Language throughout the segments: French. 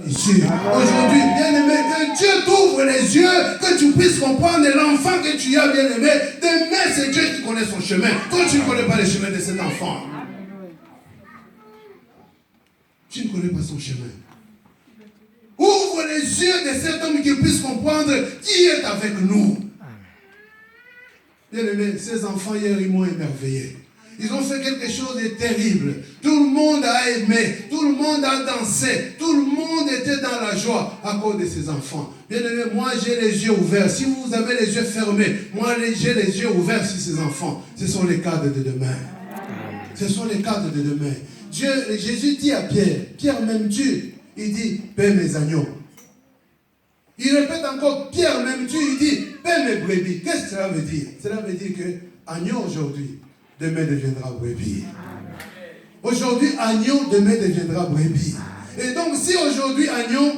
ici. Aujourd'hui, bien-aimé, que Dieu t'ouvre les yeux, que tu puisses comprendre l'enfant que tu as, bien-aimé. Demain, c'est Dieu qui connaît son chemin. Toi, tu ne connais pas le chemin de cet enfant. Tu ne connais pas son chemin. Ouvre les yeux de cet homme qui puisse comprendre qui est avec nous. Bien-aimé, ces enfants hier, ils m'ont émerveillé. Ils ont fait quelque chose de terrible. Tout le monde a aimé. Tout le monde a dansé. Tout le monde était dans la joie à cause de ces enfants. Bien-aimé, moi j'ai les yeux ouverts. Si vous avez les yeux fermés, moi j'ai les yeux ouverts sur ces enfants. Ce sont les cadres de demain. Ce sont les cadres de demain. Jésus dit à Pierre, Pierre m'aimes-tu? Il dit, paie mes agneaux. Il répète encore, Pierre m'aimes-tu? Il dit, paie mes brebis. Qu'est-ce que cela veut dire? Cela veut dire que agneau aujourd'hui, demain deviendra brebis. Aujourd'hui, agneau, demain deviendra brebis. Et donc, si aujourd'hui, agneau,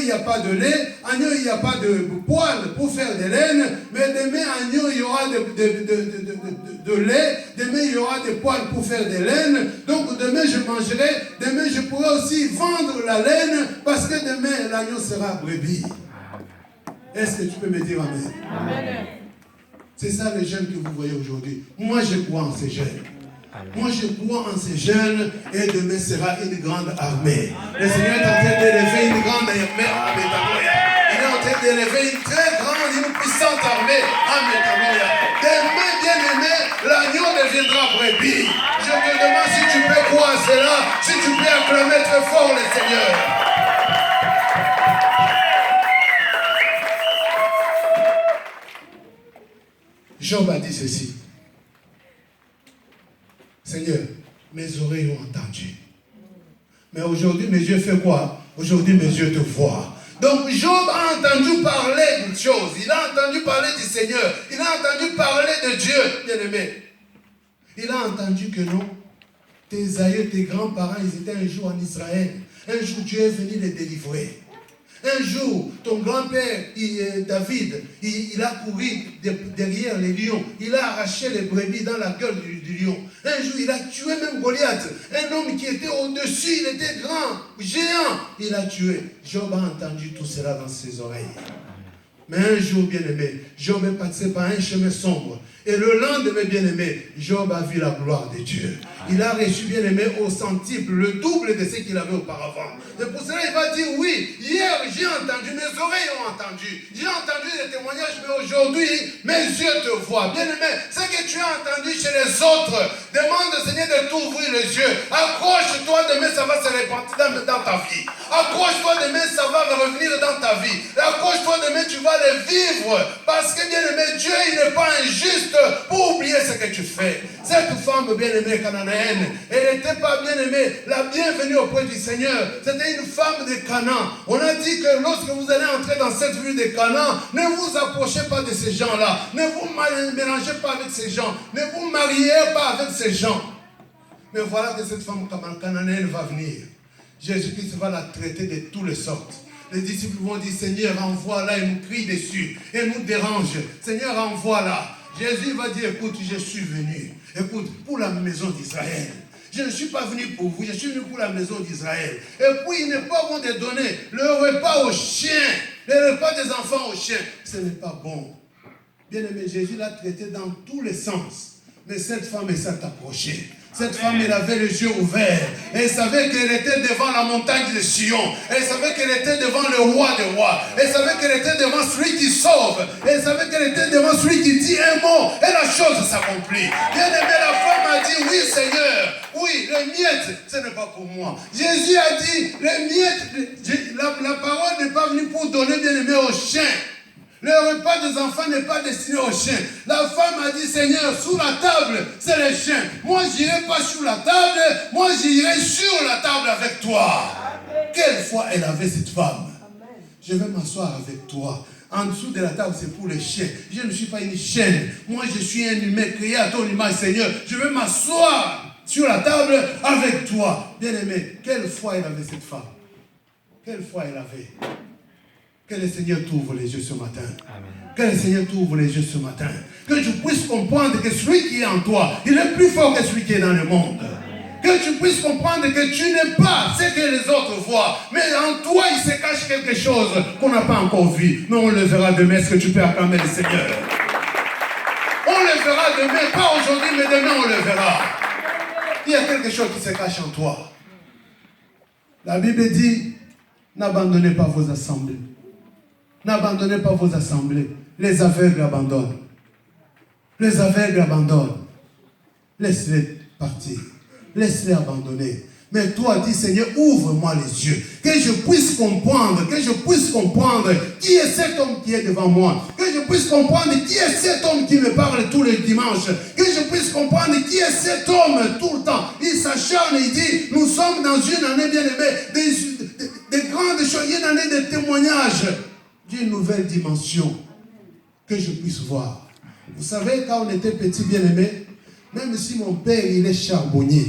il n'y a pas de lait, agneau, il n'y a pas de poils pour faire de laine, mais demain, agneau, il y aura de lait, demain, il y aura des poils pour faire de laine. Donc, demain, je mangerai, demain, je pourrai aussi vendre la laine, parce que demain, l'agneau sera brebis. Est-ce que tu peux me dire amen? Amen. C'est ça les jeunes que vous voyez aujourd'hui. Moi, je crois en ces jeunes. Moi, je crois en ces jeunes et demain sera une grande armée. Le Seigneur est en train d'élever une grande armée. Il est en train d'élever une très grande, une puissante armée. Amen. Demain, bien-aimé, l'agneau deviendra brebis. Je te demande si tu peux croire à cela, si tu peux acclamer très fort le Seigneur. Job a dit ceci. Seigneur, mes oreilles ont entendu. Mais aujourd'hui, mes yeux font quoi? Aujourd'hui, mes yeux te voient. Donc, Job a entendu parler de choses. Il a entendu parler du Seigneur. Il a entendu parler de Dieu, bien-aimé. Il a entendu que non, tes aïeux, tes grands-parents, ils étaient un jour en Israël. Un jour, Dieu est venu les délivrer. Un jour, ton grand-père, David, il a couru derrière les lions. Il a arraché les brebis dans la gueule du lion. Un jour, il a tué même Goliath. Un homme qui était au-dessus, il était grand, géant. Il a tué. Job a entendu tout cela dans ses oreilles. Mais un jour, bien-aimé, Job est passé par un chemin sombre. Et le lendemain, bien-aimé, Job a vu la gloire de Dieu. Il a reçu, bien-aimé, au centuple, le double de ce qu'il avait auparavant. Et pour cela, il va dire, oui, hier, j'ai entendu, mes oreilles ont entendu. J'ai entendu des témoignages, mais aujourd'hui, mes yeux te voient. Bien-aimé, ce que tu as entendu chez les autres, demande au Seigneur de t'ouvrir les yeux. Accroche-toi, demain, ça va se répandre dans ta vie. Accroche-toi, demain, ça va revenir dans ta vie. Accroche-toi, demain, tu vas le vivre. Parce que, bien-aimé, Dieu, il n'est pas injuste pour oublier ce que tu fais. Cette femme bien-aimée cananéenne, elle n'était pas bien-aimée, la bienvenue auprès du Seigneur. C'était une femme de Canaan. On a dit que lorsque vous allez entrer dans cette ville de Canaan, ne vous approchez pas de ces gens-là. Ne vous mélangez pas avec ces gens. Ne vous mariez pas avec ces gens. Mais voilà que cette femme cananéenne va venir. Jésus-Christ va la traiter de toutes les sortes. Les disciples vont dire, Seigneur, envoie-la, et nous crie dessus, et nous dérange. Seigneur, envoie-la. Jésus va dire, écoute, je suis venu, écoute, pour la maison d'Israël. Je ne suis pas venu pour vous, je suis venu pour la maison d'Israël. Et puis, il n'est pas bon de donner le repas aux chiens, le repas des enfants aux chiens. Ce n'est pas bon. Bien-aimé, Jésus l'a traité dans tous les sens. Mais cette femme, elle s'est approchée. Cette femme, elle avait les yeux ouverts. Elle savait qu'elle était devant la montagne de Sion. Elle savait qu'elle était devant le roi des rois. Elle savait qu'elle était devant celui qui sauve. Elle savait qu'elle était devant celui qui dit un mot. Et la chose s'accomplit. Bien aimé, la femme a dit, oui Seigneur, oui, les miettes, ce n'est pas pour moi. Jésus a dit, les miettes, la parole n'est pas venue pour donner, bien aimé, aux chiens. Le repas des enfants n'est pas destiné aux chiens. La femme a dit, Seigneur, sous la table, c'est les chiens. Moi, je n'irai pas sous la table, moi, j'irai sur la table avec toi. Amen. Quelle foi elle avait, cette femme? Amen. Je vais m'asseoir avec toi. En dessous de la table, c'est pour les chiens. Je ne suis pas une chienne. Moi, je suis un humain créé à ton image, Seigneur. Je vais m'asseoir sur la table avec toi. Bien-aimé, quelle foi elle avait, cette femme? Quelle foi elle avait? Que le Seigneur t'ouvre les yeux ce matin. Amen. Que le Seigneur t'ouvre les yeux ce matin. Que tu puisses comprendre que celui qui est en toi, il est plus fort que celui qui est dans le monde. Amen. Que Que tu puisses comprendre que tu n'es pas ce que les autres voient. Mais en toi, il se cache quelque chose qu'on n'a pas encore vu. Mais on le verra demain. Est-ce que tu peux acclamer le Seigneur? On le verra demain. Pas aujourd'hui, mais demain on le verra. Il y a quelque chose qui se cache en toi. La Bible dit, n'abandonnez pas vos assemblées. N'abandonnez pas vos assemblées. Les aveugles abandonnent. Les aveugles abandonnent. Laisse-les partir. Laisse-les abandonner. Mais toi, dis Seigneur, ouvre-moi les yeux. Que je puisse comprendre qui est cet homme qui est devant moi. Que je puisse comprendre qui est cet homme qui me parle tous les dimanches. Que je puisse comprendre qui est cet homme tout le temps. Il s'acharne, il dit, nous sommes dans une année bien aimée, des grandes choses, une année de témoignages, d'une nouvelle dimension. Que je puisse voir. Vous savez, quand on était petit bien aimé, même si mon père, il est charbonnier,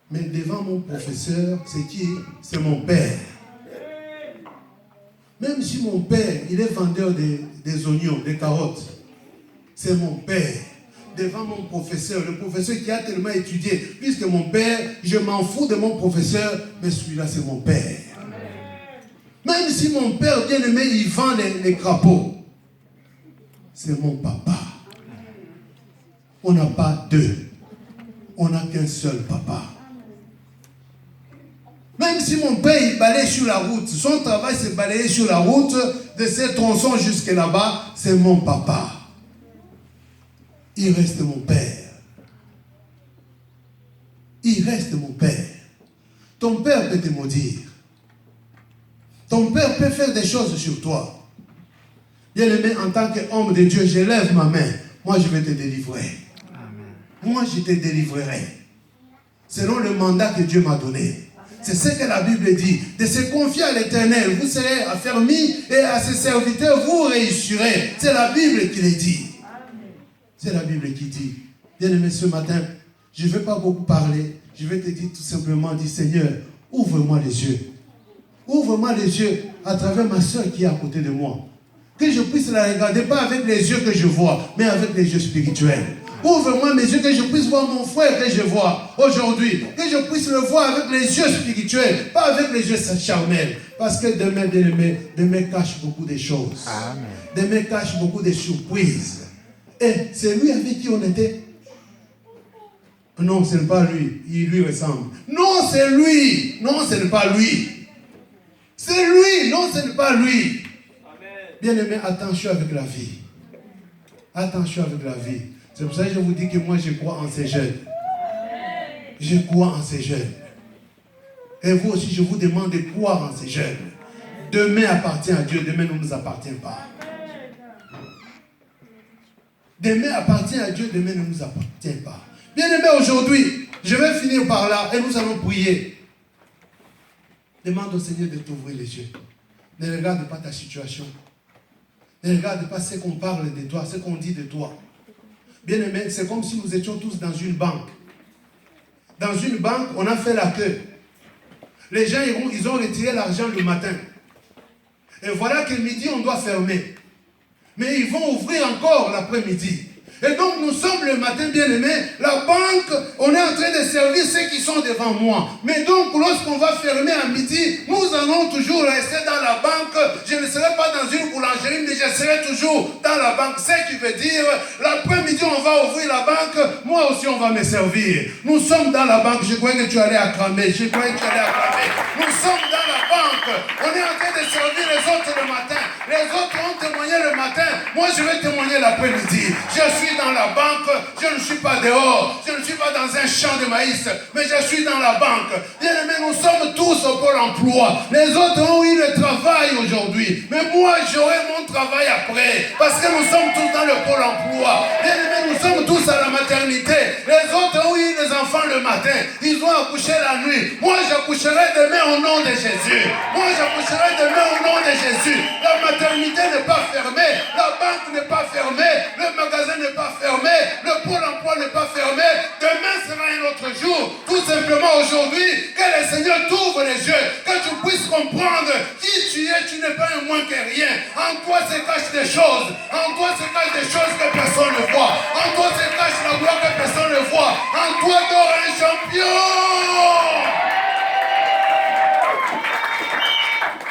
mais devant mon professeur, c'est qui? C'est mon père. Même si mon père, il est vendeur des oignons, des carottes, c'est mon père. Devant mon professeur, le professeur qui a tellement étudié, puisque mon père, je m'en fous de mon professeur, mais celui-là, c'est mon père. Même si mon père bien-aimé, il vend les crapauds, c'est mon papa. On n'a pas deux. On n'a qu'un seul papa. Même si mon père, il balaye sur la route, son travail, c'est balayer sur la route, de ces tronçons jusque là-bas, c'est mon papa. Il reste mon père. Il reste mon père. Ton père peut te maudire. Ton père peut faire des choses sur toi. Bien-aimé, en tant qu'homme de Dieu, je lève ma main. Moi, je vais te délivrer. Amen. Moi, je te délivrerai. Selon le mandat que Dieu m'a donné. C'est ce que la Bible dit. De se confier à l'Éternel, vous serez affermis et à ses serviteurs, vous réussirez. C'est la Bible qui le dit. C'est la Bible qui dit. Bien-aimé, ce matin, je ne vais pas beaucoup parler. Je vais te dire tout simplement, dis Seigneur, ouvre-moi les yeux. Ouvre-moi les yeux à travers ma soeur qui est à côté de moi. Que je puisse la regarder, pas avec les yeux que je vois, mais avec les yeux spirituels. Ouvre-moi mes yeux, que je puisse voir mon frère que je vois aujourd'hui. Que je puisse le voir avec les yeux spirituels, pas avec les yeux charnels. Parce que demain, bien aimé, demain cache beaucoup de choses. Amen. Demain cache beaucoup de surprises. Et c'est lui avec qui on était? Non, ce n'est pas lui. Il lui ressemble. Non, c'est lui. Non, ce n'est pas lui. C'est lui. Non, ce n'est pas lui. Bien-aimé, attention avec la vie. Attention avec la vie. C'est pour ça que je vous dis que moi, je crois en ces jeunes. Je crois en ces jeunes. Et vous aussi, je vous demande de croire en ces jeunes. Demain appartient à Dieu, demain ne nous appartient pas. Demain appartient à Dieu, demain ne nous appartient pas. Bien-aimé, aujourd'hui, je vais finir par là et nous allons prier. Demande au Seigneur de t'ouvrir les yeux. Ne regarde pas ta situation. Ne regarde pas ce qu'on parle de toi, ce qu'on dit de toi. Bien-aimé, c'est comme si nous étions tous dans une banque. Dans une banque, on a fait la queue. Les gens, ils ont retiré l'argent le matin. Et voilà que midi, on doit fermer. Mais ils vont ouvrir encore l'après-midi. Et donc, nous sommes le matin, bien-aimés. La banque, on est en train de servir ceux qui sont devant moi. Mais donc, lorsqu'on va fermer à midi, nous allons toujours rester dans la banque. Je ne serai pas dans une boulangerie, mais je serai toujours dans la banque. Ce qui veut dire, l'après-midi, on va ouvrir la banque. Moi aussi, on va me servir. Nous sommes dans la banque. Je croyais que tu allais acclamer. Nous sommes dans la banque. On est en train de servir les autres le matin. Les autres ont témoigné le matin. Moi, je vais témoigner l'après-midi. Je suis dans la banque, je ne suis pas dehors, je ne suis pas dans un champ de maïs, mais je suis dans la banque. Bien-aimés, nous sommes tous au pôle emploi. Les autres ont eu le travail aujourd'hui, mais moi j'aurai mon travail après, parce que nous sommes tous dans le pôle emploi. Bien-aimés, nous sommes tous à la maternité. Les autres ont eu des enfants le matin, ils ont accouché la nuit. Moi j'accoucherai demain au nom de Jésus. Moi j'accoucherai demain au nom de Jésus. La maternité n'est pas fermée, la banque n'est pas fermée, le magasin n'est pas fermé, le pôle emploi n'est pas fermé. Demain sera un autre jour. Tout simplement aujourd'hui, aujourd'hui, que le Seigneur t'ouvre les yeux, que tu puisses comprendre qui tu es, tu n'es pas un moins que rien. En toi se cachent des choses, en toi se cachent des choses que personne ne voit, en toi se cache la gloire que personne ne voit, en toi dort un champion.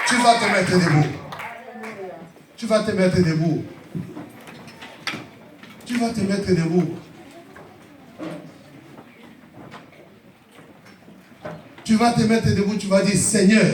Tu vas te mettre debout. Tu vas te mettre debout. Tu vas te mettre debout. Tu vas te mettre debout, tu vas dire, Seigneur,